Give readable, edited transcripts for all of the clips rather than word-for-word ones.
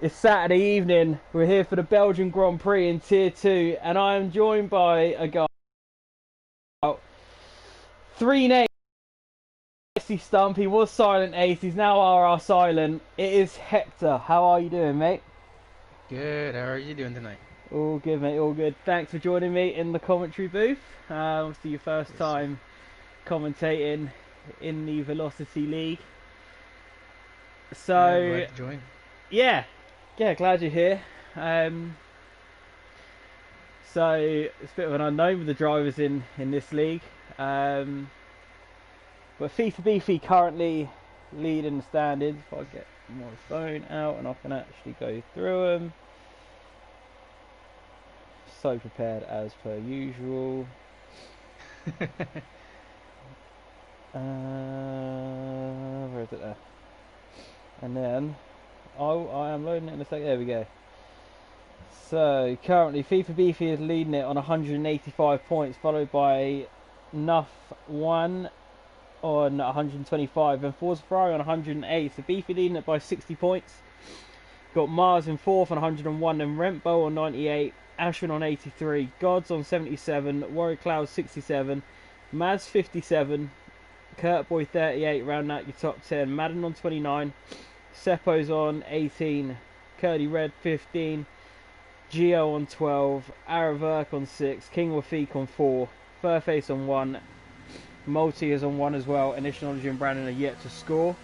It's Saturday evening. We're here for the Belgian Grand Prix in Tier 2, and I am joined by a guy. Three names. He stump. He was silent ace. He's now RR silent. It is Hector. How are you doing, mate? Good. How are you doing tonight? All good, mate. All good. Thanks for joining me in the commentary booth. Obviously, your first Yes, sir. time commentating in the Velocity League. Yeah, So, glad to join. yeah, glad you're here. So it's a bit of an unknown with the drivers in this league. But FIFA Beefy currently leading the standings. If I get my phone out and I can actually go through them. So prepared as per usual. Where is it there? And then I am loading it in a sec. There we go. So currently FIFA Beefy is leading it on 185 points, followed by Nuff 1 on 125 and Forza Ferrari on 108. So Beefy leading it by 60 points. Got Mars in 4th on 101 and Rentbo on 98, Ashwin on 83, Gods on 77, Warrior Cloud 67, Maz 57, Kurt Boy 38, round out your top 10, Madden on 29, Seppo's on 18, Curdy Red 15, Geo on 12, Araverk on 6, King Wafik on 4, Furface on 1, Multi is on 1 as well, and Ishnology and Brandon are yet to score.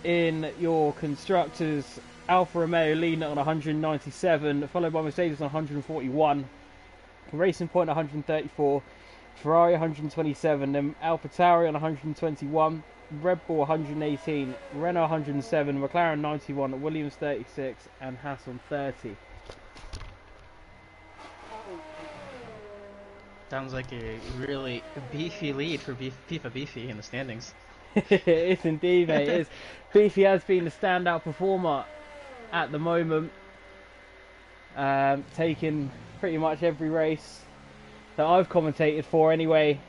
In your constructors, Alfa Romeo leading it on 197, followed by Mercedes on 141, Racing Point 134, Ferrari 127, then AlphaTauri on 121, Red Bull 118, Renault 107, McLaren 91, Williams 36, and Haas on 30. Sounds like a really beefy lead for FIFA Beefy in the standings. It's indeed, mate. It is. Beefy has been the standout performer at the moment, taking pretty much every race that I've commentated for anyway,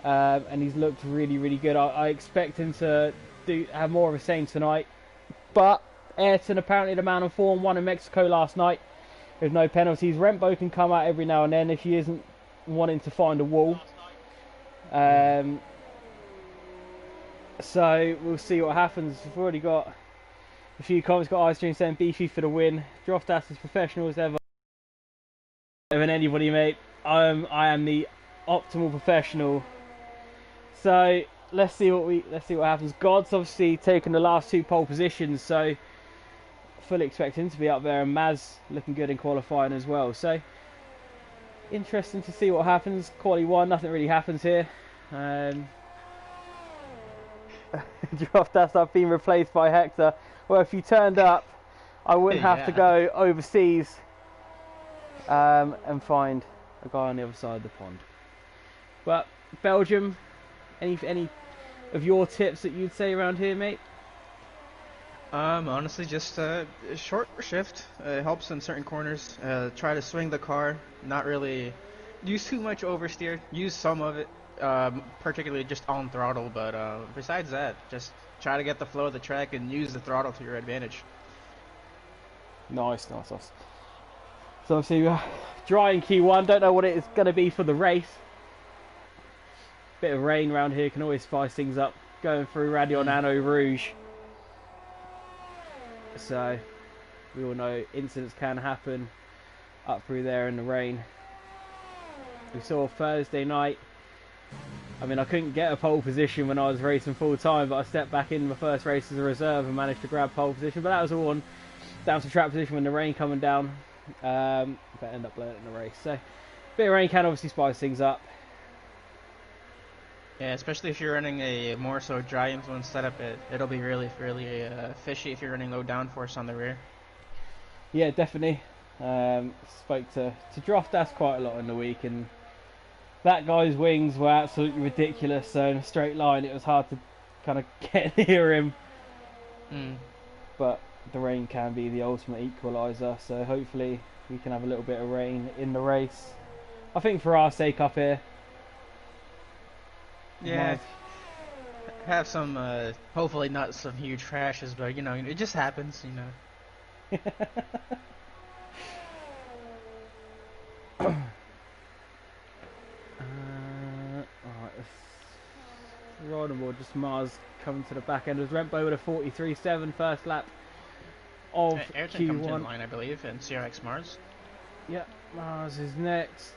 and he's looked really, really good. I expect him to have more of the same tonight, but Ayrton, apparently the man on form, won in Mexico last night with no penalties. Rentbo can come out every now and then if he isn't wanting to find a wall. So we'll see what happens. We've already got a few comments. Got iStream saying Beefy for the win. Droftas as professional as ever. Better than anybody, mate. I am the optimal professional. So let's see what happens. God's obviously taken the last two pole positions, so fully expect him to be up there, and Maz looking good in qualifying as well. So interesting to see what happens. Quali 1, nothing really happens here. Droftas, I've been replaced by Hector. Well, if you turned up, I wouldn't have to Yeah. go overseas and find a guy on the other side of the pond. But Belgium, any of your tips that you'd say around here, mate? Honestly, just a short shift. It helps in certain corners. Try to swing the car. Not really use too much oversteer. Use some of it, particularly just on throttle. But besides that, just try to get the flow of the track and use the throttle to your advantage. Nice. So obviously, dry in Q1. Don't know what it is going to be for the race. Bit of rain around here can always spice things up. Going through Radio Mm. Nano Rouge. So we all know incidents can happen up through there in the rain. We saw Thursday night. I mean, I couldn't get a pole position when I was racing full time, but I stepped back in my first race as a reserve and managed to grab pole position. But that was all on down to track position when the rain coming down. But ended up blowing it in the race. So bit of rain can obviously spice things up. Yeah, especially if you're running a more so dry influence setup, it'll be really, really fishy if you're running low downforce on the rear. Yeah, definitely. Spoke to Droftas quite a lot in the week, and that guy's wings were absolutely ridiculous. So in a straight line, it was hard to kind of get near him. Mm. But the rain can be the ultimate equaliser. So hopefully we can have a little bit of rain in the race. I think for our sake up here. Yeah, have some, hopefully not some huge crashes, but it just happens, Alright, Roddenwall, just Mars coming to the back end. It was Rempo with a 43.7 first lap of Ayrton comes in Q1. line, I believe, and CRX Mars. Yeah, Mars is next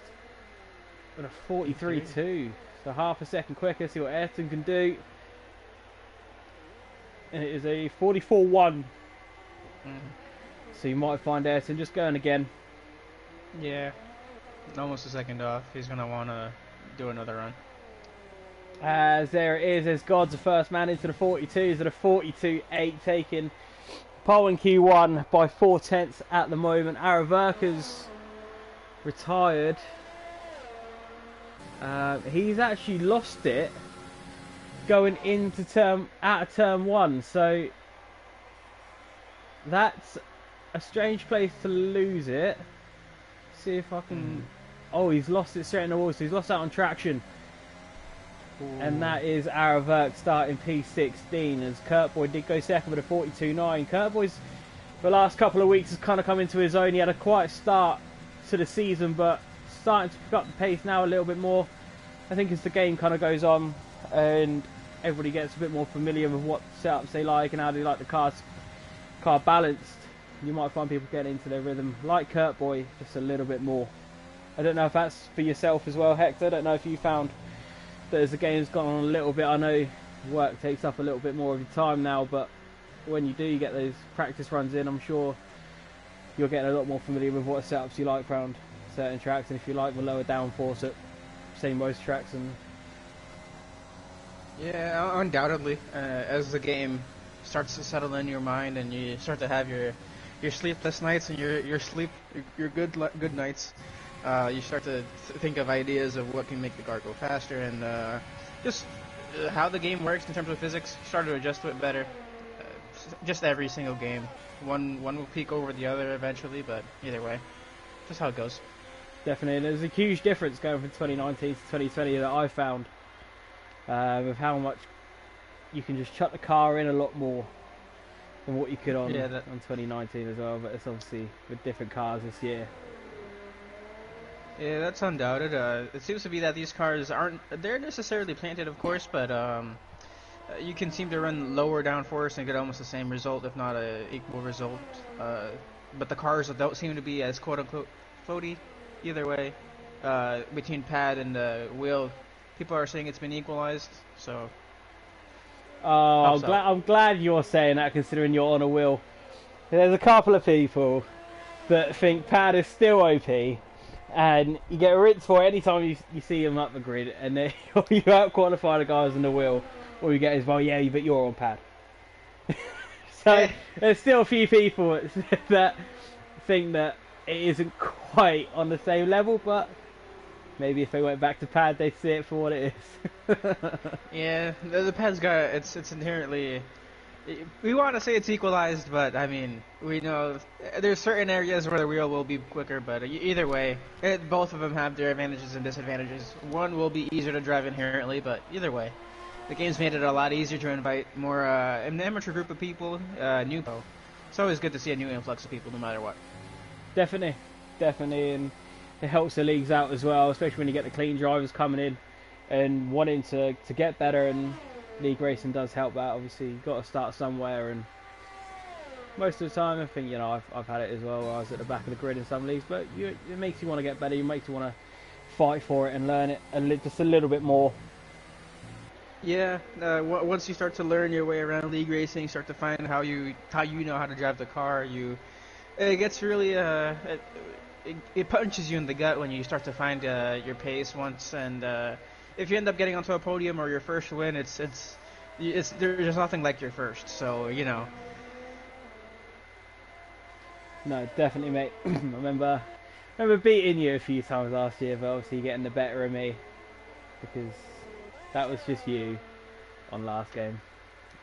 with a 43.2. So half a second quicker. See what Ayrton can do. And it is a 44.1. So you might find Ayrton just going again. Yeah, almost a second off. He's going to want to do another run. As there it is, as God's the first man into the 42s at a 42.8, taking pole in Q1 by 4/10 at the moment. Araverka's retired. He's actually lost it going into out of turn 1, so that's a strange place to lose it. See if I can. Oh, he's lost it straight in the wall, so he's lost out on traction. Ooh. And that is Araverk starting P16, as Kurtboy did go second with a 42.9. Kurtboy's, the last couple of weeks, has kind of come into his own. He had a quiet start to the season, but starting to pick up the pace now a little bit more. I think as the game kind of goes on and everybody gets a bit more familiar with what setups they like and how they like the car balanced, you might find people getting into their rhythm, like Kurtboy, just a little bit more. I don't know if that's for yourself as well, Hector. I don't know if you found that as the game's gone on a little bit, I know work takes up a little bit more of your time now, but when you do, you get those practice runs in, I'm sure you're getting a lot more familiar with what setups you like around certain tracks, and if you like the lower downforce at say most tracks. And yeah, undoubtedly, as the game starts to settle in your mind and you start to have your sleepless nights and your good nights, you start to think of ideas of what can make the car go faster, and just how the game works in terms of physics. Start to adjust to it better. Just every single game, one will peak over the other eventually, but either way, just how it goes. Definitely, there's a huge difference going from 2019 to 2020 that I found, with how much you can just chuck the car in a lot more than what you could on 2019 as well. But it's obviously with different cars this year. Yeah, that's undoubted. It seems to be that these cars they're necessarily planted, of course, but you can seem to run lower downforce and get almost the same result, if not an equal result. But the cars don't seem to be as quote-unquote floaty either way. Between pad and wheel, people are saying it's been equalized, so... I'm glad you're saying that, considering you're on a wheel. There's a couple of people that think pad is still OP, and you get rinsed for it anytime you see them up the grid, and then you out-qualify the guys on the wheel. All you get is, well, yeah, but you're on pad. So there's still a few people that think that it isn't quite on the same level, but maybe if they went back to pad, they'd see it for what it is. Yeah, the pad's got it's inherently. We want to say it's equalized, but I mean, we know there's certain areas where the wheel will be quicker, but either way, both of them have their advantages and disadvantages. One will be easier to drive inherently, but either way, the game's made it a lot easier to invite more an amateur group of people, new people. It's always good to see a new influx of people, no matter what. Definitely, and it helps the leagues out as well, especially when you get the clean drivers coming in and wanting to get better, and league racing does help that. Obviously, you've got to start somewhere, and most of the time, I think, I've had it as well, where I was at the back of the grid in some leagues, but it makes you want to get better, it makes you want to fight for it and learn it just a little bit more. Yeah, once you start to learn your way around league racing, start to find how you know how to drive the car, it gets really it punches you in the gut when you start to find your pace once, and if you end up getting onto a podium or your first win, it's there's nothing like your first. So No, definitely, mate. I remember beating you a few times last year, but obviously getting the better of me, because that was just you on last game,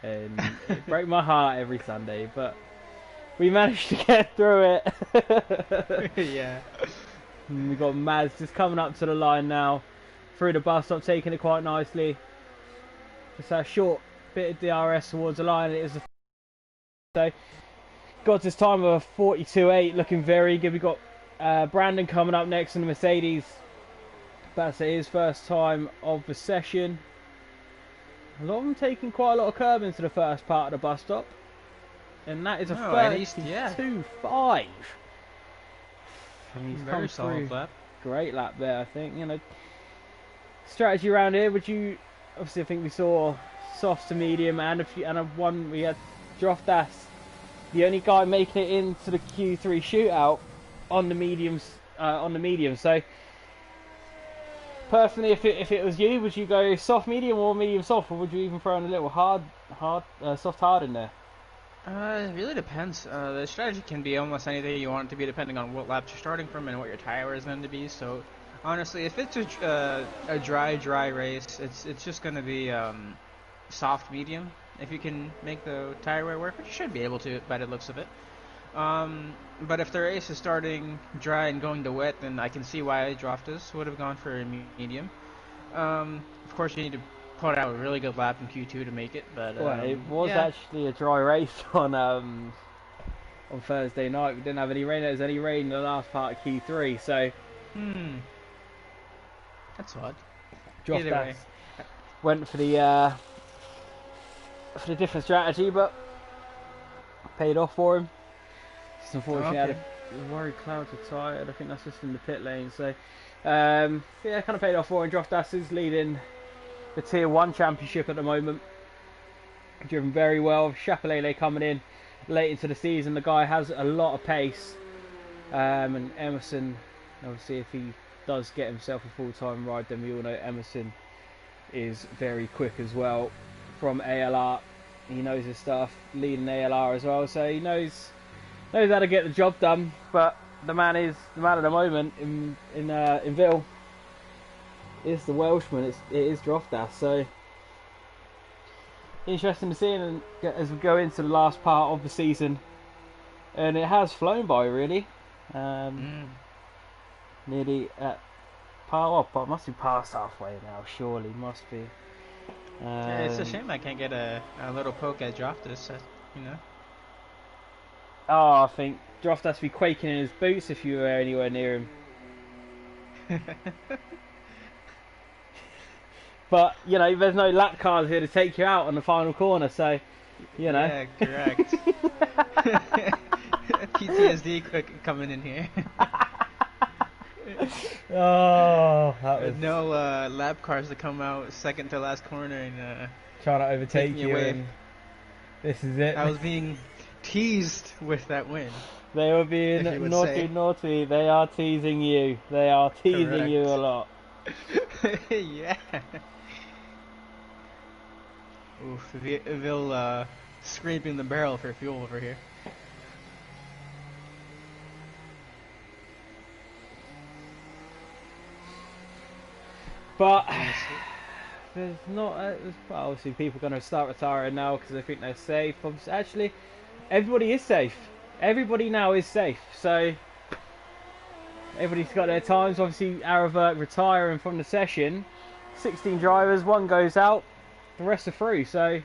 and it broke my heart every Sunday, but we managed to get through it. Yeah. And we got Maz just coming up to the line now, through the bus stop, taking it quite nicely. Just a short bit of DRS towards the line. It is the so got this time of a 42.8, looking very good. We've got Brandon coming up next in the Mercedes. That's his first time of the session. A lot of them taking quite a lot of curb into the first part of the bus stop. And that is a 32.5. And he's very solid lap. Great lap there, I think. You know, strategy around here. Would you? Obviously, I think we saw soft to medium and a one. We had Droftas, the only guy making it into the Q3 shootout on the mediums. So, personally, if it was you, would you go soft medium or medium soft, or would you even throw in a little soft hard in there? It really depends. The strategy can be almost anything you want it to be, depending on what laps you're starting from and what your tire wear is going to be. So, honestly, if it's a dry race, it's just going to be soft medium. If you can make the tire wear work, which you should be able to by the looks of it. But if the race is starting dry and going to wet, then I can see why Droftas would have gone for a medium. Of course, you need to put out a really good lap in Q2 to make it, but well, it was actually a dry race on Thursday night. We didn't have any rain. There was any rain in the last part of Q3, so that's odd. Droftas went for the different strategy, but paid off for him. Just unfortunately, had a worried clouds were tired. I think that's just in the pit lane. So yeah, kind of paid off for him. Droftas is leading the Tier 1 Championship at the moment. Driven very well. Chapelele coming in late into the season. The guy has a lot of pace. And Emerson, obviously, if he does get himself a full-time ride, then we all know Emerson is very quick as well. From ALR, he knows his stuff. Leading ALR as well, so he knows how to get the job done. But the man at the moment in VIL is the Welshman. It is Droftas. So interesting to see as we go into the last part of the season, and it has flown by really. Nearly at but must be past halfway now. Surely must be. Yeah, it's a shame I can't get a little poke at Droftas. You know. Oh, I think Droftas be quaking in his boots if you were anywhere near him. But, you know, there's no lap cars here to take you out on the final corner, so, you know. Yeah, correct. PTSD coming in here. Oh, that was... No lap cars to come out second to last corner and... trying to overtake you, and this is it. I was being teased with that win. They were being naughty. They are teasing you. They are teasing Correct. you a lot. Yeah. Oof, VIL scraping the barrel for fuel over here. But there's not. Obviously, people are going to start retiring now because they think they're safe. Actually, everybody is safe. Everybody now is safe. So everybody's got their times. Obviously, Araverk retiring from the session. 16 drivers, one goes out, the rest are through. So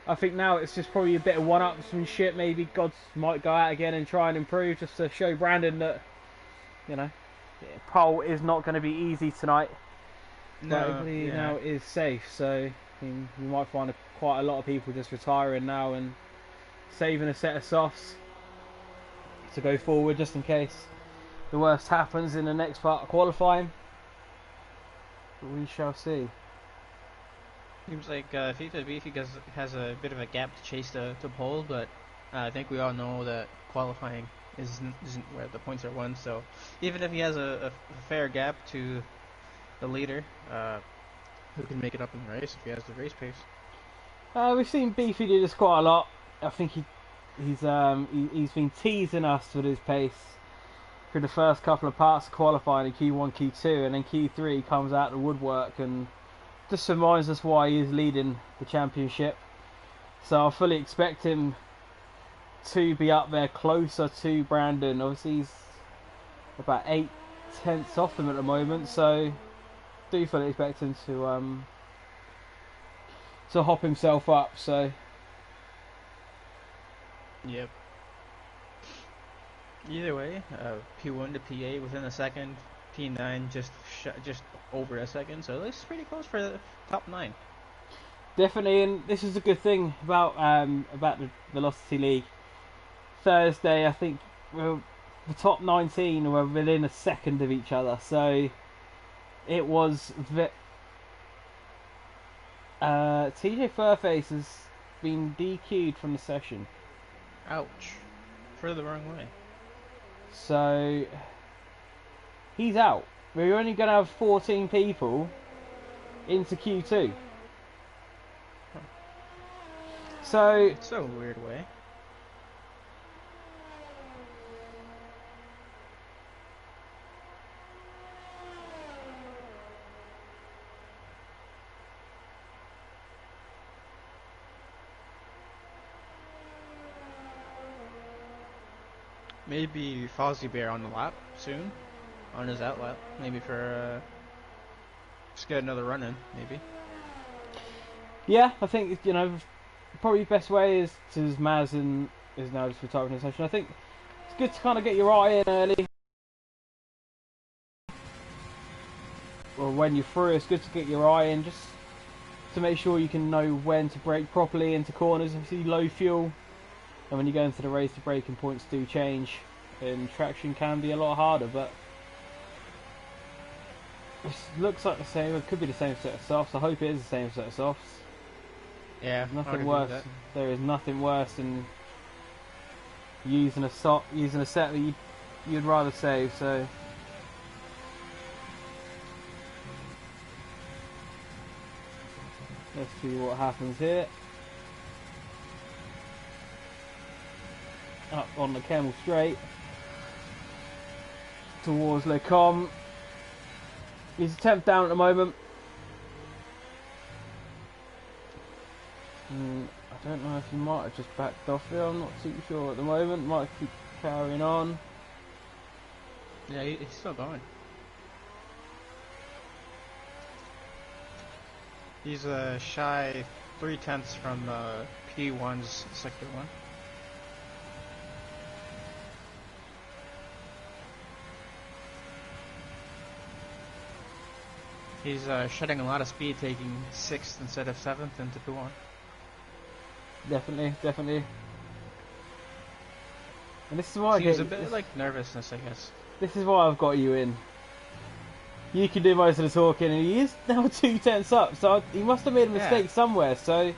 I think now it's just probably a bit of one-upsmanship. Maybe Gods might go out again and try and improve, just to show Brandon that, you know, pole is not going to be easy tonight. No, but everybody now is safe. So I mean, you might find quite a lot of people just retiring now and saving a set of softs to go forward, just in case the worst happens in the next part of qualifying. But we shall see. Seems like FIFA Beefy has a bit of a gap to chase the pole, but I think we all know that qualifying isn't where the points are won. So even if he has a fair gap to the leader, who can make it up in the race if he has the race pace? We've seen Beefy do this quite a lot. I think he's been teasing us with his pace for the first couple of parts of qualifying in Q1, Q2, and then Q3 comes out the woodwork and just reminds us why he is leading the championship. So I fully expect him to be up there closer to Brandon. Obviously he's about 8/10 off him at the moment, so do fully expect him to to hop himself up. So Yep. Either way, P1 to P8 within a second, P9 just over a second. So this is pretty close for the top 9. definitely, and this is a good thing about the Velocity League. Thursday, I think the top 19 were within a second of each other. So it was TJ Furface has been DQ'd from the session. Ouch. For the wrong way. So he's out. We're only going to have 14 people into Q2. So It's a weird way. Maybe Fozzie Bear on the lap soon, on his out lap. Maybe for just get another run in, maybe. yeah, I think probably the best way is to Maz and is now just retiring the session. I think it's good to kind of get your eye in early. Or when you're through, it's good to get your eye in just to make sure you can know when to brake properly into corners. Obviously, low fuel, and when you go into the race, the braking points do change, and traction can be a lot harder. But it looks like the same. It could be the same set of softs. I hope it is the same set of softs. Yeah, Nothing worse. There is nothing worse than using a set that you'd rather save. So. Let's see what happens here. Up on the Camel Straight towards Le Com. He's 10th down at the moment. I don't know if he might have just backed off there. I'm not too sure at the moment. Might keep carrying on. Yeah, he's still going. He's a shy 3/10 from P1's sector 1. He's shedding a lot of speed, taking 6th instead of 7th into P1. Definitely. And this is why Seems a bit like nervousness, I guess. This is why I've got you in. You can do most of the talking, and he is now 2/10 up, so he must have made a mistake somewhere. So,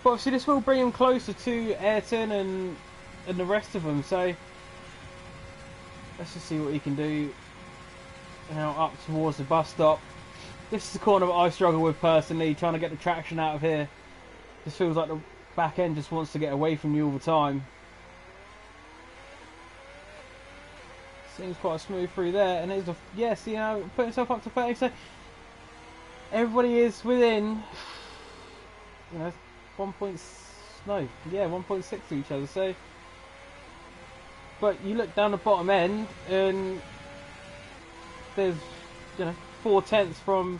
but obviously this will bring him closer to Ayrton and the rest of them. So let's just see what he can do. Now up towards the bus stop. This is the corner that I struggle with personally, trying to get the traction out of here. Just feels like the back end just wants to get away from you all the time. Seems quite smooth through there, and it's yes, put himself up to 30. So everybody is within, 1.6 to each other. So, but you look down the bottom end, and there's 4/10 from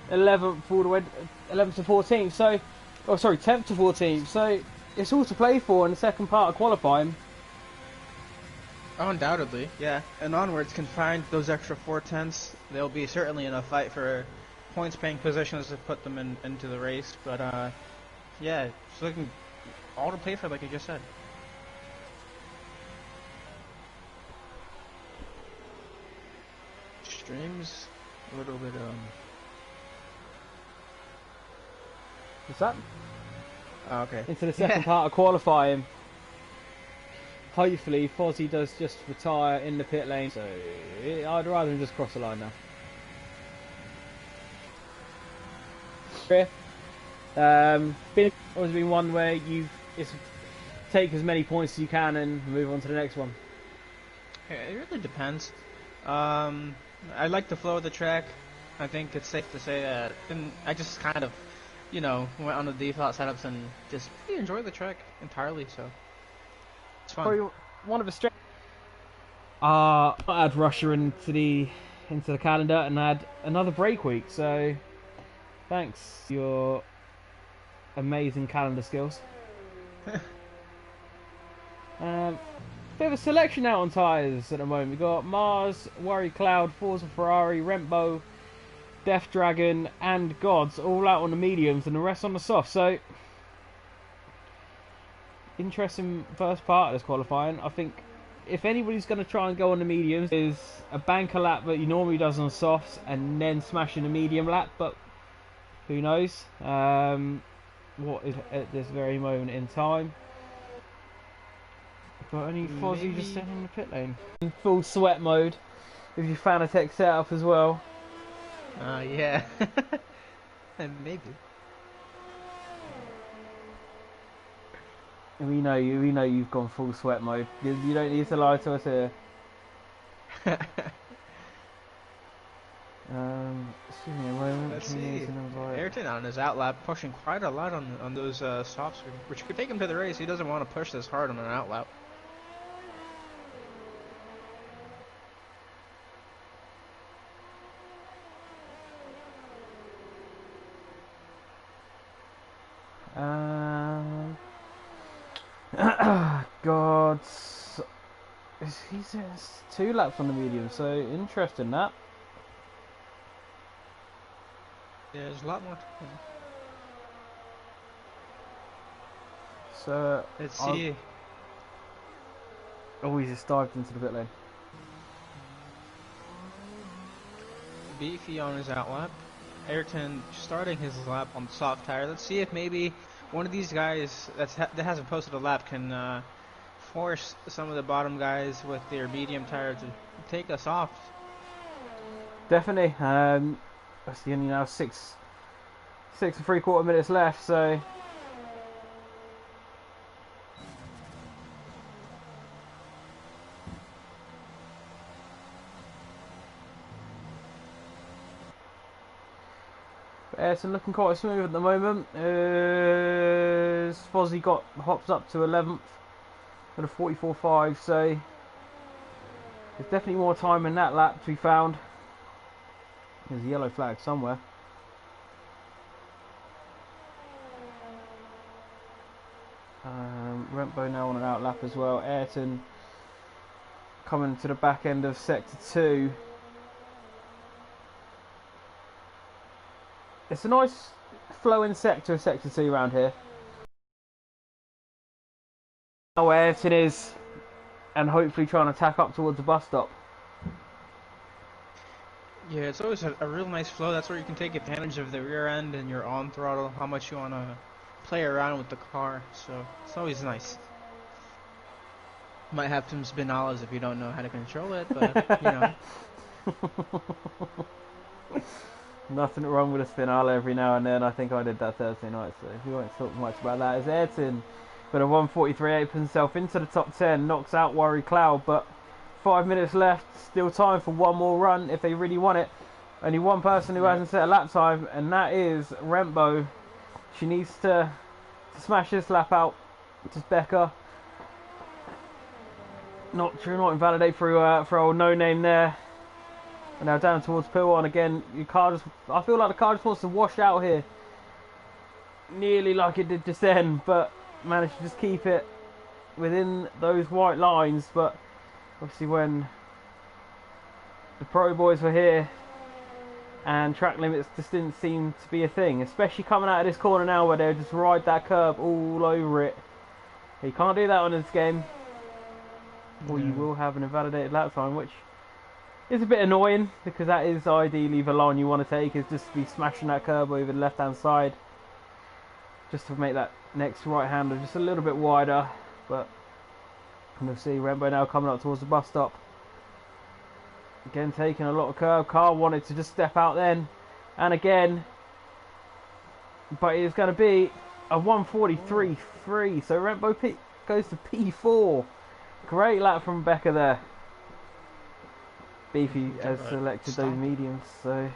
11th all the way 11th to 14th. So, 10th to 14th. So it's all to play for in the second part of qualifying. Undoubtedly, yeah. And onwards can find those extra 4/10. They'll be certainly in a fight for points-paying positions to put them into the race. But yeah, it's looking all to play for, like you just said. Streams a little bit What's that? Oh, okay. Into the second part of qualifying. Hopefully, Fozzie does just retire in the pit lane. So I'd rather him just cross the line now. Always been one where take as many points as you can and move on to the next one. It really depends. I like the flow of the track. I think it's safe to say that. And I just kind of, went on the default setups and just really enjoy the track entirely. So it's fun. Probably one of the strengths. I had Russia into the calendar and had another break week. So thanks. Your amazing calendar skills. Bit of a selection out on tyres at the moment. We've got Mars, Worry Cloud, Forza Ferrari, Rembo, Death Dragon, and Gods all out on the mediums, and the rest on the soft. So, interesting first part of this qualifying. I think if anybody's going to try and go on the mediums, is a banker lap that he normally does on softs, and then smashing a medium lap. But who knows? What is at this very moment in time? Got any Fozzie just standing in the pit lane? In full sweat mode, with your Fanatec setup as well. Yeah. Maybe. We know you. We know you've gone full sweat mode. You don't need to lie to us here. Excuse me a moment. Let's see. Ayrton on his outlap pushing quite a lot on those softs, which could take him to the race. He doesn't want to push this hard on an outlap. God, he's 2 laps on the medium, so interesting that. Yeah, there's a lot more. So let's see. Oh, he just dived into the pit lane. Beefy on his outlap. Ayrton starting his lap on the soft tire. Let's see if maybe one of these guys that hasn't posted a lap can force some of the bottom guys with their medium tire to take us off. Definitely. That's the only now 6 and 3/4 minutes left. So. Ayrton looking quite smooth at the moment. Fozzie hops up to 11th at a 44.5, so there's definitely more time in that lap to be found. There's a yellow flag somewhere. Rembo now on an out lap as well. Ayrton coming to the back end of sector 2. It's a nice flowing sector of sector 2 around here. Oh, where Ayrton is, and hopefully trying to tack up towards the bus stop. Yeah, it's always a real nice flow. That's where you can take advantage of the rear end and your on throttle, how much you want to play around with the car. So it's always nice. Might have some spinalas if you don't know how to control it, but you know. Nothing wrong with a spinala every now and then. I think I did that Thursday night, so we won't talk much about that. As Ayrton, but a 1:43.8 puts himself into the top 10, knocks out Worry Cloud, but 5 minutes left, still time for one more run if they really want it. Only one person who hasn't set a lap time, and that is Rembo. She needs to smash this lap out. Just Becca. Not invalidate for old no name there. And now down towards P1 again. I feel like the car just wants to wash out here. Nearly like it did just then, but managed to just keep it within those white lines. But obviously when the pro boys were here and track limits just didn't seem to be a thing, especially coming out of this corner now where they'll just ride that curb all over it. You can't do that on this game, or you will have an invalidated lap time, which is a bit annoying because that is ideally the line you want to take, is just to be smashing that curb over the left hand side just to make that next right hander just a little bit wider. But you'll see Rembo now coming up towards the bus stop, again taking a lot of curb. Car wanted to just step out then and again, but it's going to be a 1:43.3, so Rembo goes to P4. Great lap from Becca there. Beefy has selected those mediums, so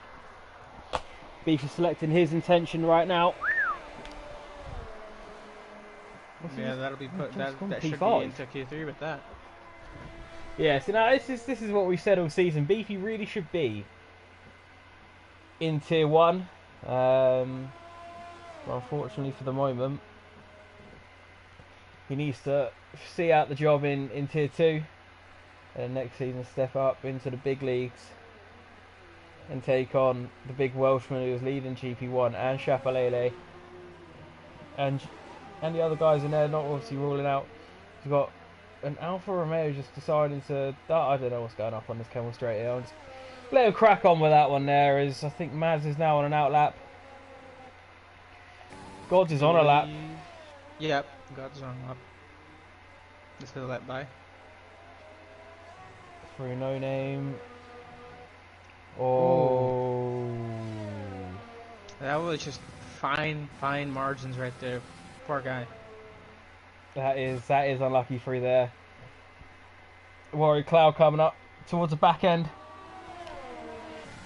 Beefy selecting his intention right now. Yeah, that'll be put. That should be into Q3 with that. Yeah, so now this is what we said all season. Beefy really should be in Tier 1. But unfortunately for the moment, he needs to see out the job in Tier 2 and next season step up into the big leagues and take on the big Welshman who was leading GP1 and Chapelele and the other guys in there, not obviously ruling out. You've got an Alfa Romeo just deciding to... I don't know what's going up on this Camel straight here. I'll just let him crack on with that one there. As I think Maz is now on an out lap. Gods is on a lap. Yep, Gods is on a lap. Just gonna let by. Through no name. Oh. That was just fine margins right there. Poor guy. That is unlucky through there. Warrior Cloud coming up towards the back end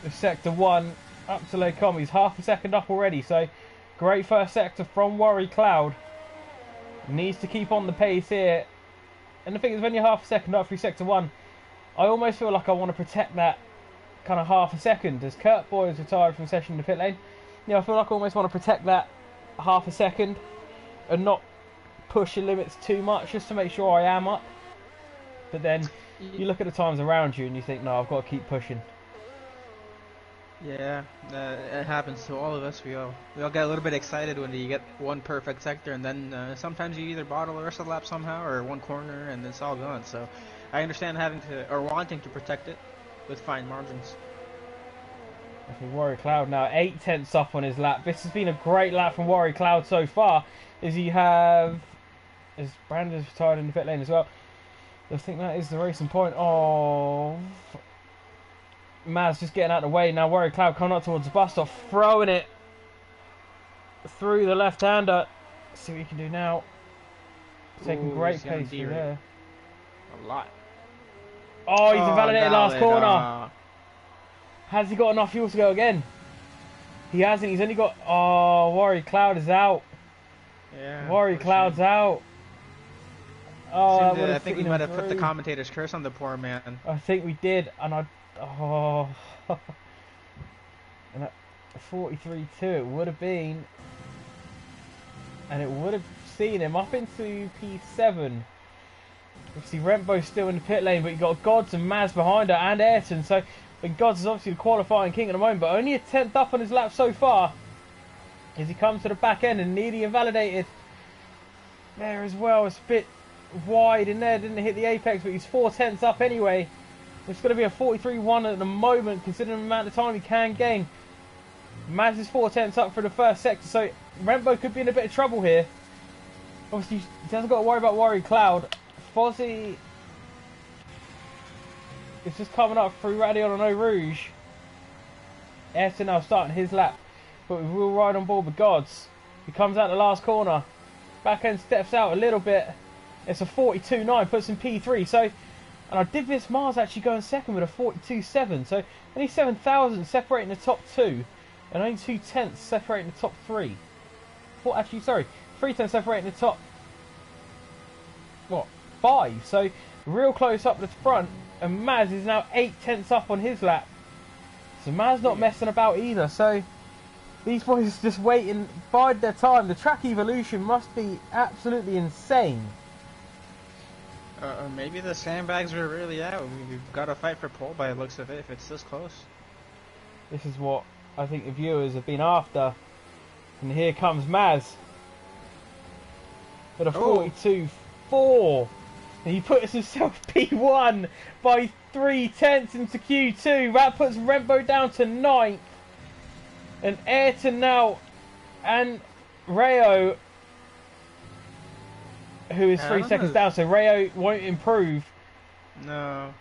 of sector 1 up to Lacombe. He's half a second up already, so great first sector from Warrior Cloud. Needs to keep on the pace here. And the thing is, when you're half a second up through sector 1, I almost feel like I want to protect that kind of half a second. As Kurt Boyd is retired from session in the pit lane, I feel like I almost want to protect that half a second and not push the limits too much, just to make sure I am up. But then you look at the times around you and you think, no, I've got to keep pushing. Yeah, it happens to all of us. We all get a little bit excited when you get one perfect sector, and then sometimes you either bottle the rest of the lap somehow, or one corner, and it's all gone. So I understand having to, or wanting to protect it with fine margins. I think Warrior Cloud now 8/10 up on his lap. This has been a great lap from Warrior Cloud so far. As Brandon's retired in the pit lane as well. I think that is the racing point of Maz just getting out of the way. Now Warrior Cloud coming up towards the bus stop, throwing it through the left-hander. See what he can do now. Taking great pace through there. A lot. Oh, he's invalidated last corner. Has he got enough fuel to go again? He hasn't. He's only got... Oh, Warrior Cloud is out. Yeah. Warrior Cloud's out. Oh, I think we might have put the commentator's curse on the poor man. I think we did, and and at 43.2 it would have been, and it would have seen him up into P7. Obviously Rembo's still in the pit lane, but you've got Gods and Maz behind her, and Ayrton, so Gods is obviously the qualifying king at the moment, but only a 10th up on his lap so far as he comes to the back end and nearly invalidated there as well. It's a bit wide in there, didn't hit the apex, but he's 4/10 up anyway. It's going to be a 43.1 at the moment, considering the amount of time he can gain. Maz is 4/10 up for the first sector, so Rembo could be in a bit of trouble here. Obviously, he hasn't got to worry about Warrior Cloud. Fozzie is just coming up through Radion and Eau Rouge. Ayrton now starting his lap, but we will ride on board with Gods. He comes out the last corner. Back end steps out a little bit. It's a 42.9, puts in P3. So, and I did this Mars actually going second with a 42.7. So only 7,000 separating the top two, and only 2/10 separating the top three. Actually, sorry, 3/10 separating the top 5. So real close up the front, and Maz is now 8/10 up on his lap. So Maz not messing about either. So these boys just waiting, bide their time. The track evolution must be absolutely insane. Or maybe the sandbags are really out. We've got to fight for pole by the looks of it if it's this close. This is what I think the viewers have been after. And here comes Maz with a 42.4. And he puts himself P1 by 3/10 into Q2. That puts Rembo down to 9th. And Ayrton now and Rayo, who is 3 seconds down, so Rayo won't improve. No.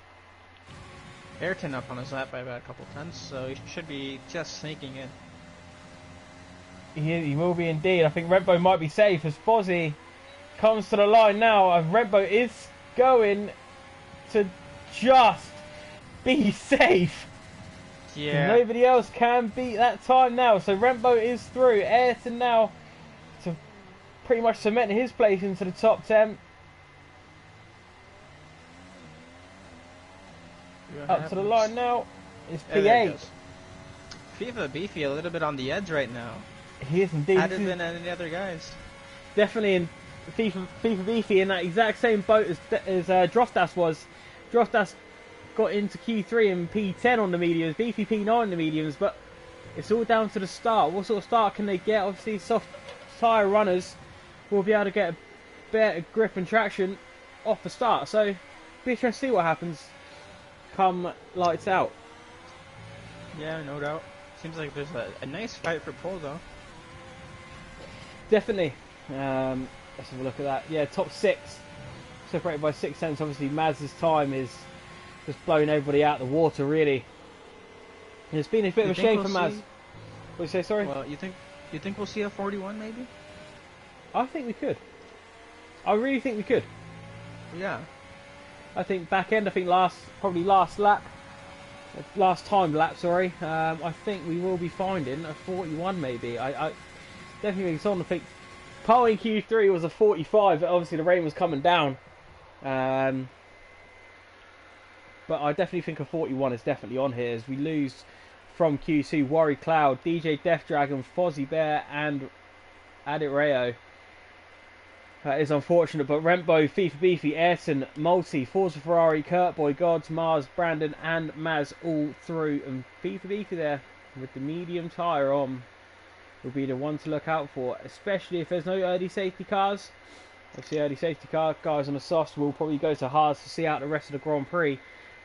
Ayrton up on his lap by about a couple tenths, so he should be just sneaking in. He will be indeed. I think Rembo might be safe as Fozzie comes to the line now, and Rembo is going to just be safe. Yeah. Nobody else can beat that time now, so Rembo is through. Ayrton now to pretty much cementing his place into the top 10. Up to the line now. It's P8. FIFA Beefy a little bit on the edge right now. He is indeed. Added than any other guys. Definitely in FIFA Beefy in that exact same boat as Drostas was. Drostas got into Q3 and P10 on the mediums, Beefy P9 on the mediums, but it's all down to the start. What sort of start can they get? Obviously, soft tyre runners will be able to get a better grip and traction off the start. So, be interesting to see what happens come lights out. Yeah, no doubt. Seems like there's a nice fight for pole though. Definitely. Let's have a look at that. Yeah, top 6, separated by 6 tenths. Obviously, Maz's time is just blowing everybody out of the water, really. It's been a bit of a shame for Maz. What did you say, sorry? Well, you think we'll see a 41 maybe? I think we could. I really think we could. Yeah. I think back end, probably last time lap, sorry. I think we will be finding a 41 maybe. I definitely think it's on. I think pole in Q3 was a 45, but obviously the rain was coming down. But I definitely think a 41 is definitely on here as we lose from Q2 Worry Cloud, DJ Death Dragon, Fozzie Bear, and Adit Rayo. That is unfortunate, but Rembo, FIFA Beefy, Ayrton, Multi, Forza Ferrari, Kurtboy, Gods, Mars, Brandon, and Maz all through. And FIFA Beefy there with the medium tyre on will be the one to look out for, especially if there's no early safety cars. Obviously, early safety car guys on the softs will probably go to hards to see out the rest of the Grand Prix.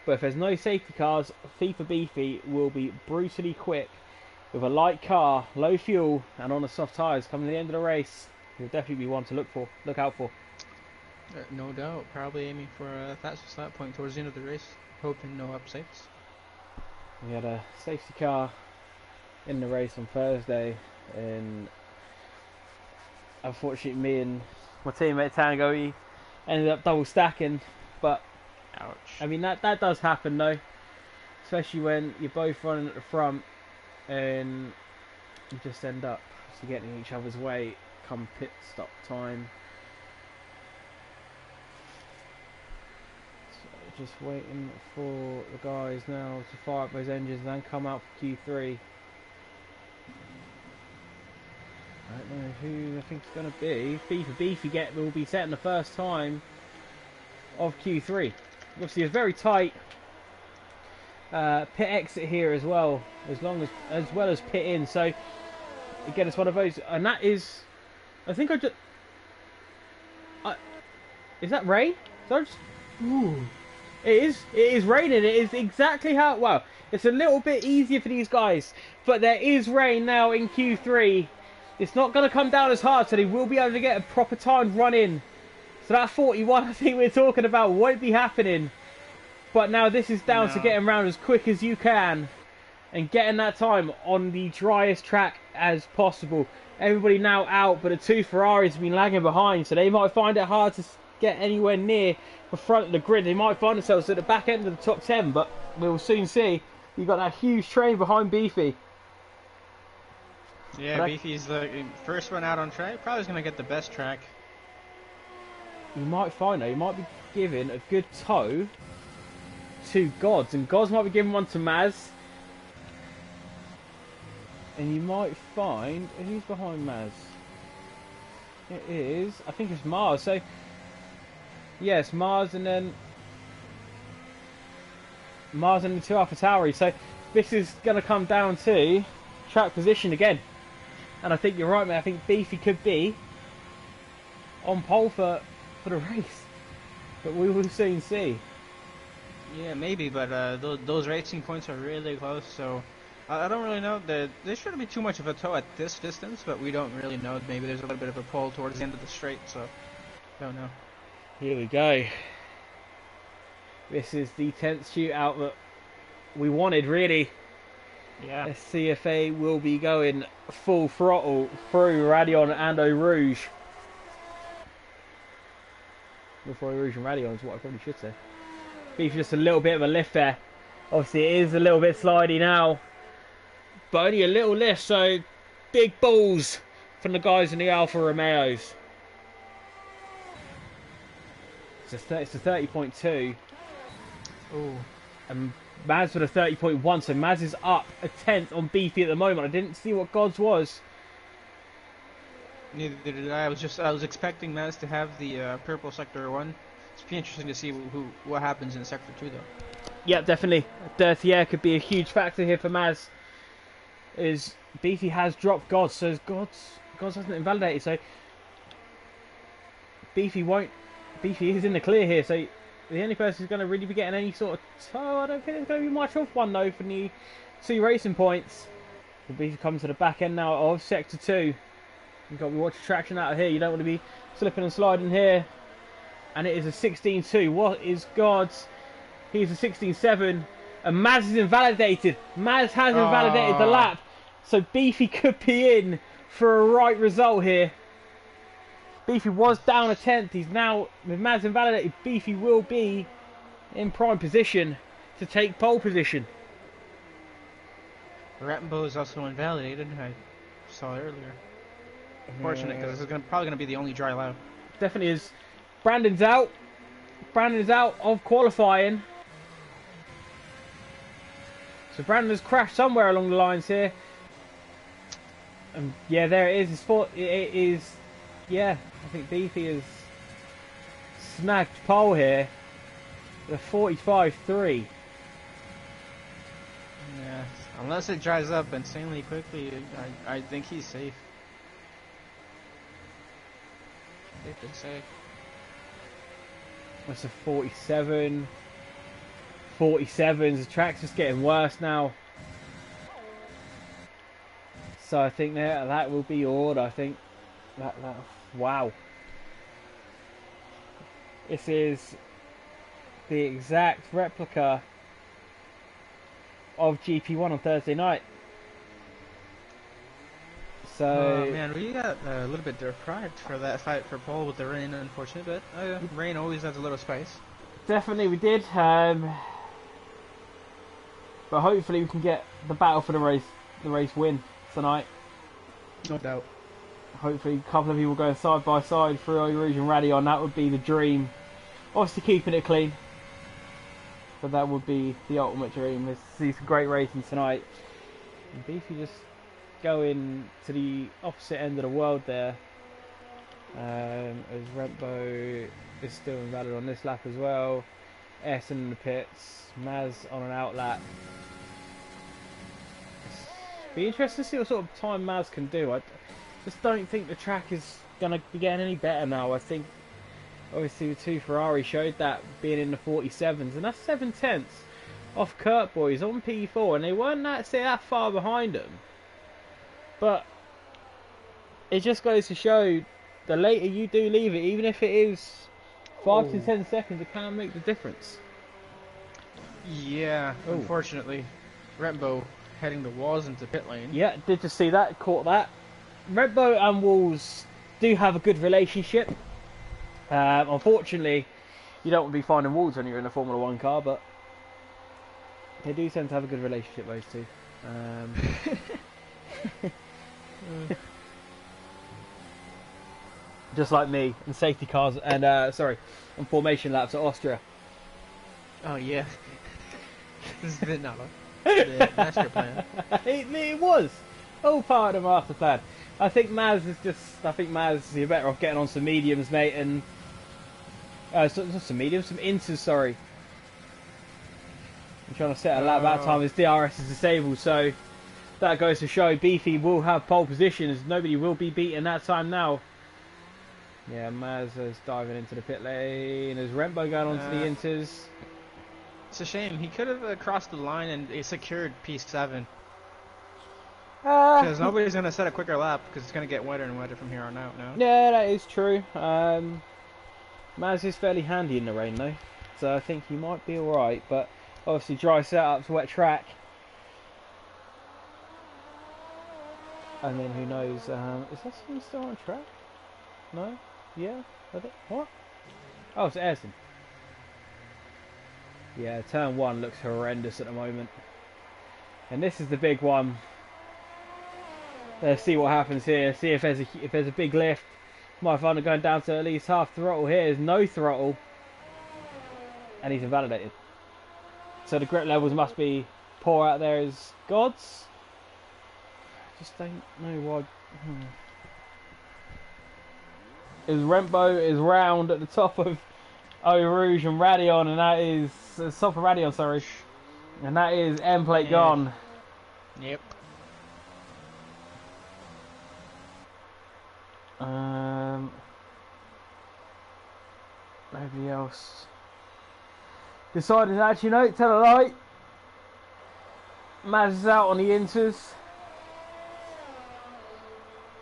But if there's no safety cars, FIFA Beefy will be brutally quick with a light car, low fuel, and on the soft tyres coming to the end of the race. He'll definitely be one to look out for. No doubt. Probably aiming for a fastest lap point towards the end of the race. Hoping no upsets. We had a safety car in the race on Thursday, and unfortunately me and my teammate Tango, he ended up double stacking. But ouch. I mean that does happen though, especially when you're both running at the front and you just end up getting in each other's way come pit stop time. So just waiting for the guys now to fire up those engines and then come out for Q3. I don't know who I think it's going to be. FIFA Beefy will be setting the first time of Q3. Obviously, it's very tight pit exit here as well, as well as pit in. So again, it's one of those, and that is, I think is that rain? Ooh. It is raining. It is exactly how. Well, it's a little bit easier for these guys, but there is rain now in Q3. It's not going to come down as hard, so they will be able to get a proper timed run in. So that 41 I think we're talking about won't be happening. But now this is down to getting around as quick as you can and getting that time on the driest track as possible. Everybody now out, but the 2 Ferraris have been lagging behind, so they might find it hard to get anywhere near the front of the grid. They might find themselves at the back end of the top 10, but we'll soon see. You've got that huge train behind Beefy. Yeah, Beefy's the first one out on track. Probably going to get the best track. You might find though, you might be giving a good tow to Gods, and Gods might be giving one to Maz. And you might find, who's behind Maz? It is, I think it's Mars. So, yes, Mars and then Mars and the 2 AlphaTauri. So, this is going to come down to track position again. And I think you're right, mate. I think Beefy could be on pole for the race. But we will soon see. Yeah, maybe, but those racing points are really close, so I don't really know. There shouldn't be too much of a tow at this distance, but we don't really know. Maybe there's a little bit of a pull towards the end of the straight, so don't know. Here we go. This is the 10th shootout that we wanted, really. Yeah. Let's see if they will be going full throttle through Radion and Eau Rouge. Before Eau Rouge and Radion is what I probably should say. Beef just a little bit of a lift there. Obviously it is a little bit slidey now, but only a little lift, so big balls from the guys in the Alfa Romeos. It's a 30.2. Oh. And Maz with a 30.1, so Maz is up a tenth on Beefy at the moment. I didn't see what Gods was, Neither did I. I was expecting Maz to have the purple sector 1. It's be interesting to see what happens in sector 2 though. Yeah, definitely. Dirty air could be a huge factor here for Maz. Is Beefy has dropped Gods, so Gods hasn't invalidated, so Beefy is in the clear here, so the only person who's going to really be getting any sort of toe, I don't think there's going to be much of one though for the 2 racing points. The Beefy comes to the back end now of sector 2. You've got to be watching traction out of here, you don't want to be slipping and sliding here. And it is a 16.2. What is Gods? He's a 16.7. And Maz is invalidated. Maz has invalidated the lap. So Beefy could be in for a right result here. Beefy was down a 10th. He's now, with Maz invalidated, Beefy will be in prime position to take pole position. Rattenbow is also invalidated. I saw it earlier. Unfortunate, because this is probably going to be the only dry lap. Definitely is. Brandon's out. Brandon's out of qualifying. So Brandon has crashed somewhere along the lines here. And yeah, there it is. It is. Yeah, I think Beefy has snagged pole here. The 45.3. Yeah, unless it dries up insanely quickly, I think he's safe. Safe to say. That's a 47. 47s. The track's just getting worse now. So I think that will be your order. I think that wow. This is the exact replica of GP1 on Thursday night. So man, we got a little bit deprived for that fight for pole with the rain, unfortunately, but rain always has a little spice. Definitely we did, but hopefully we can get the battle for the race win tonight. No doubt. Hopefully a couple of people going side by side through Erosion Radion, that would be the dream. Obviously keeping it clean, but that would be the ultimate dream. Let's see some great racing tonight. And Beefy just going to the opposite end of the world there, as Rempo is still invalid on this lap as well. S in the pits, Maz on an out lap. Be interesting to see what sort of time Maz can do. I just don't think the track is going to be getting any better now. I think obviously the 2 Ferrari showed that being in the 47s, and that's 7/10 off Kurt boys on P4, and they weren't that far behind them. But it just goes to show, the later you do leave it, even if it is 5 to 10 seconds, it can make the difference. Yeah, unfortunately, Rembo heading the walls into pit lane. Yeah, did just see that, caught that. Redbow and Walls do have a good relationship. Unfortunately, you don't want to be finding Walls when you're in a Formula 1 car, but they do tend to have a good relationship, those two. Just like me and safety cars and and formation laps at Austria. Oh yeah, this has been the master plan. It was all part of the master plan. I think Maz, you're better off getting on some mediums, mate, and some mediums, some inters. Sorry, I'm trying to set a lap that time. His DRS is disabled, so that goes to show Beefy will have pole position, as nobody will be beaten that time now. Yeah, Maz is diving into the pit lane. There's Rembo going on to the inters. It's a shame. He could have crossed the line and secured P7. Because nobody's going to set a quicker lap, because it's going to get wetter and wetter from here on out now. Yeah, that is true. Maz is fairly handy in the rain, though. So I think he might be alright. But obviously dry setups, wet track. And then who knows, is that someone still on track? No? Yeah? What? Oh, it's Ayrton. Yeah, turn 1 looks horrendous at the moment. And this is the big one. Let's see what happens here. See if there's a big lift. Might find it going down to at least half throttle here. There's no throttle. And he's invalidated. So the grip levels must be poor out there as gods. I just don't know why. is Rembo is round at the top of Eau Rouge and Radion, and that is top of Radion, sorry, and that is end plate gone. Yep. Nobody else decided. Actually, no, tell a lie. Maz is out on the inters.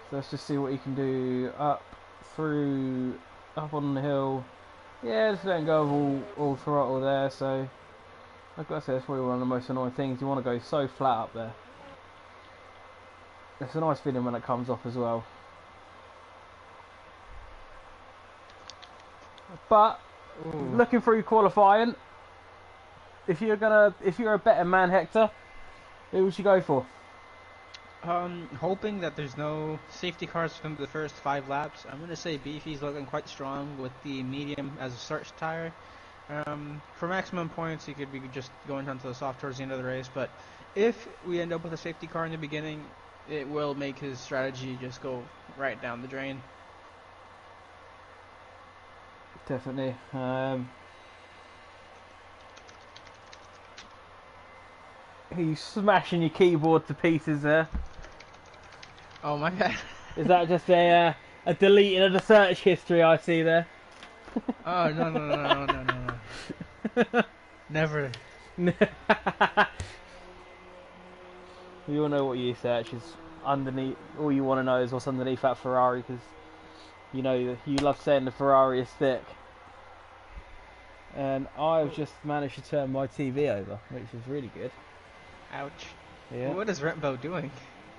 So let's just see what he can do. Up, through, up on the hill. Yeah, just letting go of all throttle there. So I've got to say, that's probably one of the most annoying things. You want to go so flat up there. It's a nice feeling when it comes off as well. But looking through qualifying, if you're a better man, Hector, who would you go for? Hoping that there's no safety cars from the first 5 laps. I'm gonna say Beefy's looking quite strong with the medium as a start tire. For maximum points, he could be just going onto the soft towards the end of the race. But if we end up with a safety car in the beginning, it will make his strategy just go right down the drain. Definitely. You smashing your keyboard to pieces there. Oh my god. Is that just a deleting of the search history I see there? Oh no. Never. You all know what you search is underneath. All you want to know is what's underneath that Ferrari, because you know you love saying the Ferrari is thick. And I've just managed to turn my TV over, which is really good. Ouch. Yeah. What is Rentbo doing?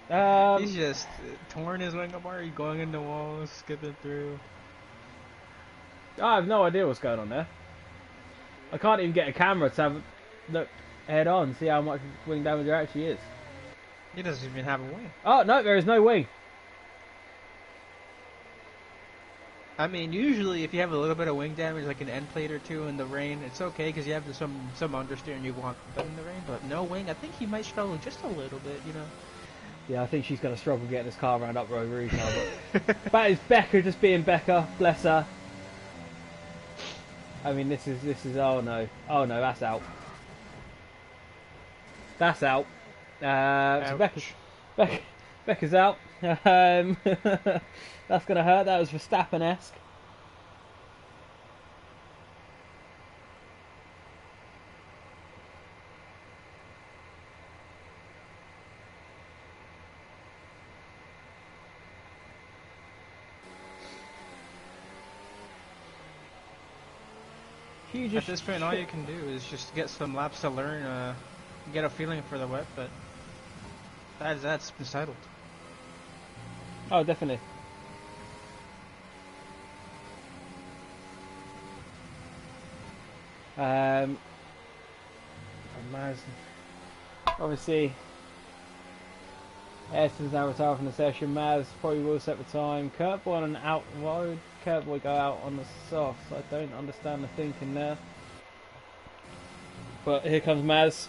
He's just torn his wing apart, he's going into walls, skipping through. I have no idea what's going on there. I can't even get a camera to have a look head on, see how much wing damage there actually is. He doesn't even have a wing. Oh no, there is no wing. I mean, usually if you have a little bit of wing damage, like an end plate or two in the rain, it's okay because you have some understeer and you want that in the rain. But no wing, I think he might struggle just a little bit, you know. Yeah, I think she's going to struggle getting this car around up Road Rouge now. But that is Becca just being Becca, bless her. I mean, this is oh no, that's out. That's out. So Becca's out. That's going to hurt. That was Verstappen-esque. At this point, all you can do is just get some laps to learn, get a feeling for the wet, but that's been settled. Oh, definitely. Obviously, Ayrton's now retired from the session. Maz probably will set the time. Kurtboy on an out. Why would Kurtboy go out on the softs? I don't understand the thinking there. But here comes Maz.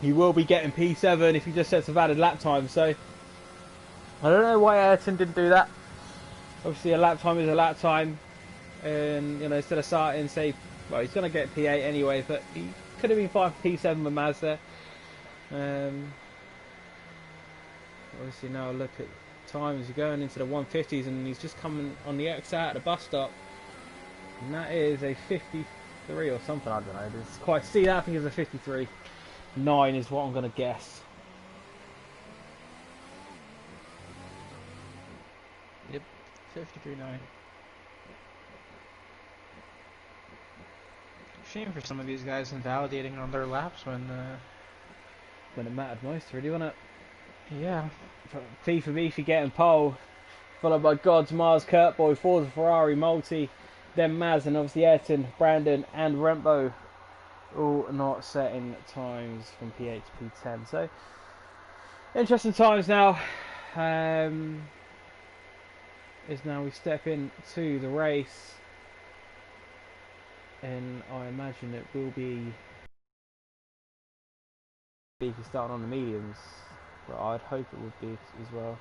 He will be getting P7 if he just sets a valid lap time. So I don't know why Ayrton didn't do that. Obviously, a lap time is a lap time, and you know, instead of starting, say, well, he's going to get P8 anyway, but he could have been fine for P7 with Maz there. Obviously, now look at times. You're going into the 150s, and he's just coming on the X out at the bus stop, and that is a 53 or something. I don't know. It's quite see that. I think it's a 53.9 is what I'm going to guess. Yep, 53.9. Shame for some of these guys invalidating on their laps when it mattered most, really, wasn't it? Yeah. FIFA Beefy getting pole, followed by Gods, Mars, Kurtboy, Forza, Ferrari, Multi, then Maz, and obviously Ayrton, Brandon, and Rembo, all not setting times from P8 to P10. So interesting times now. Is now we step into the race, and I imagine it will be Beefy starting on the mediums. But I'd hope it would be as well.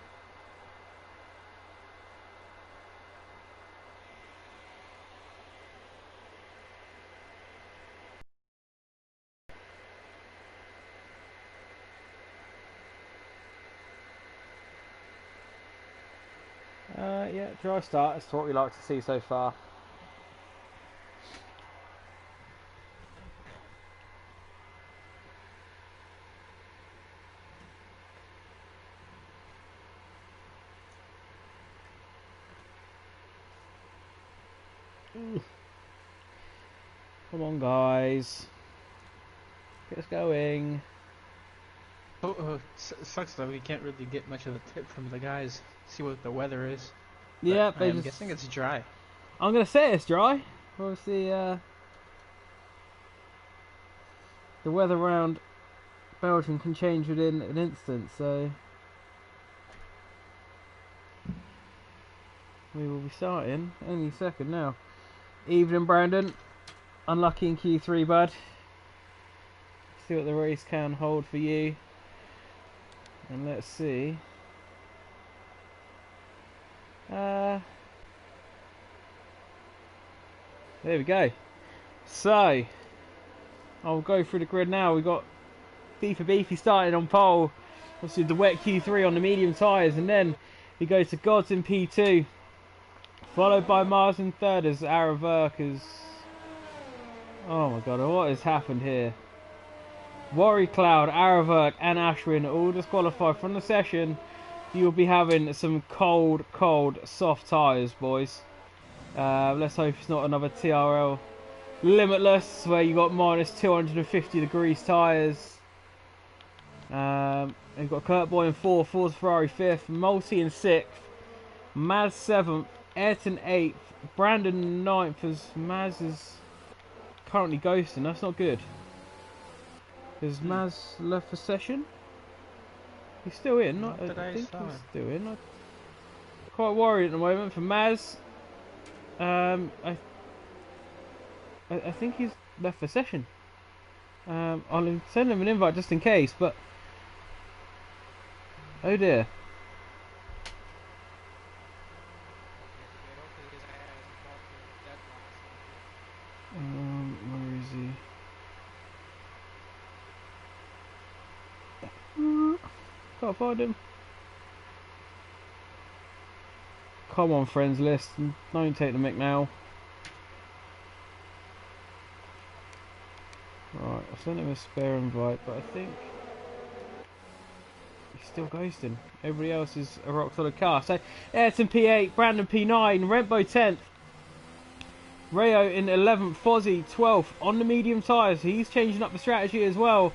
Yeah, dry start. That's what we like to see so far. Come on, guys. Get us going. Oh, sucks though. We can't really get much of a tip from the guys. See what the weather is. Yeah, But I'm guessing it's dry. I'm gonna say it's dry. Obviously, the weather around Belgium can change within an instant, so we will be starting any second now. Evening, Brandon. Unlucky in Q3, bud. See what the race can hold for you. And let's see. There we go. So, I'll go through the grid now. We've got Beefy Beefy starting on pole. Obviously the wet Q3 on the medium tyres. And then we go to Gods in P2. Followed by Mars in third as Araverk is... Oh my god, what has happened here? Worry Cloud, Araverk and Ashwin all disqualified from the session. You'll be having some cold soft tyres, boys. Let's hope it's not another TRL Limitless where you got minus 250 degrees tyres. You've got Kurt Boy in 4th, Forza Ferrari 5th, Multi in 6th, Maz 7th, Ayrton 8th, Brandon 9th as Maz is currently ghosting. That's not good. Has Maz left the session? He's still in. I think he's still in. I'm quite worried at the moment for Maz. I think he's left the session. I'll send him an invite just in case, but oh dear. Where is he? Can't find him. Come on, friends list. Don't take the mic now. Right, I sent him a spare invite, but I think he's still ghosting. Everybody else is a rock solid car. So, Ayrton P8, Brandon P9, Rembo 10th, Rayo in 11th, Fozzie 12th on the medium tyres. He's changing up the strategy as well.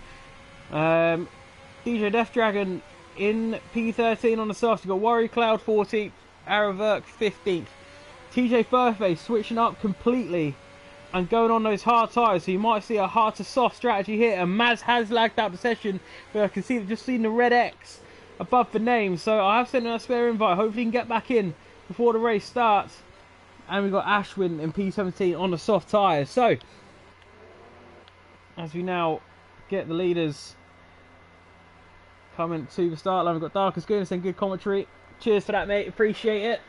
DJ Death Dragon in P13 on the softs. You've got Worry Cloud 14th, Araverk 15th. TJ Furface switching up completely and going on those hard tyres. So you might see a hard to soft strategy here. And Maz has lagged out the session, but I can see just seen the red X above the name. So I have sent him a spare invite. Hopefully he can get back in before the race starts. And we've got Ashwin in P17 on the soft tyres. So as we now get the leaders coming to the start line, we've got Darkest Goodness and good commentary. Cheers for that, mate. Appreciate it.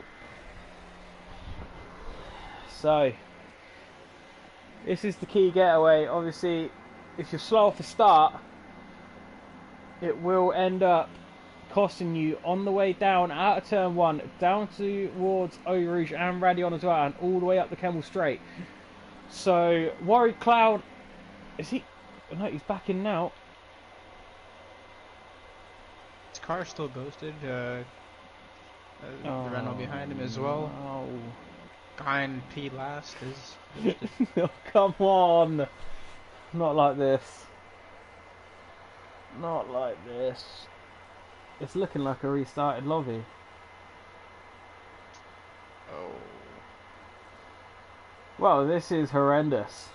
So this is the key getaway. Obviously, if you're slow off the start, it will end up costing you on the way down out of turn 1, down towards Eau Rouge and Radion as well, and all the way up the Kemmel Straight. So, Worry Cloud, is he? No, he's back in now. His car's still ghosted. The Renault behind him as well. Oh. Guy in P last is. Oh, come on! Not like this. Not like this. It's looking like a restarted lobby. Oh. Well, this is horrendous.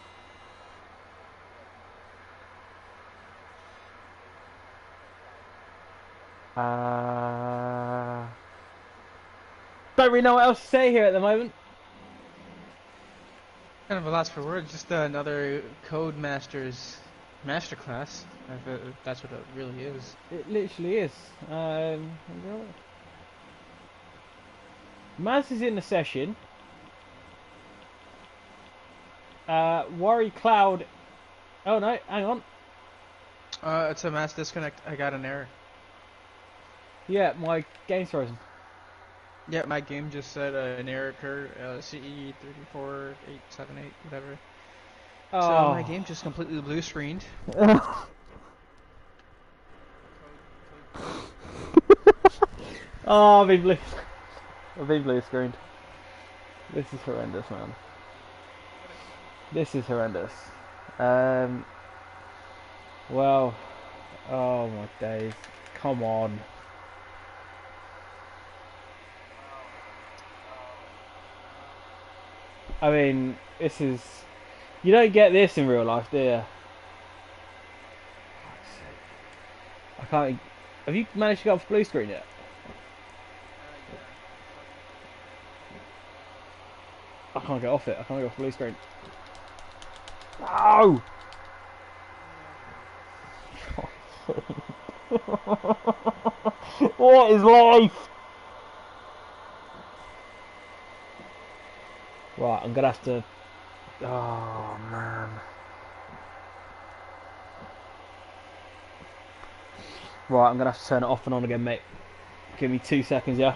Don't really know what else to say here at the moment. Kind of a loss for words. Just another Codemasters masterclass. If that's what it really is. It literally is. Maz is in the session. Worry Cloud. Oh no, hang on. It's a mass disconnect. I got an error. Yeah, my game's frozen. Yeah, my game just said an error occurred, CE 34878, whatever. So my Oh. game just completely blue screened. Code. Oh, I've been blue screened. This is horrendous, man. This is horrendous. Um, well, oh my days. Come on. I mean, this is. You don't get this in real life, do you? I can't. Have you managed to get off blue screen yet? Yeah, it's like I can't get off it. I can't get off blue screen. No! What is life? Right, I'm gonna have to. Oh man. Right, I'm gonna have to turn it off and on again, mate. Give me 2 seconds, yeah?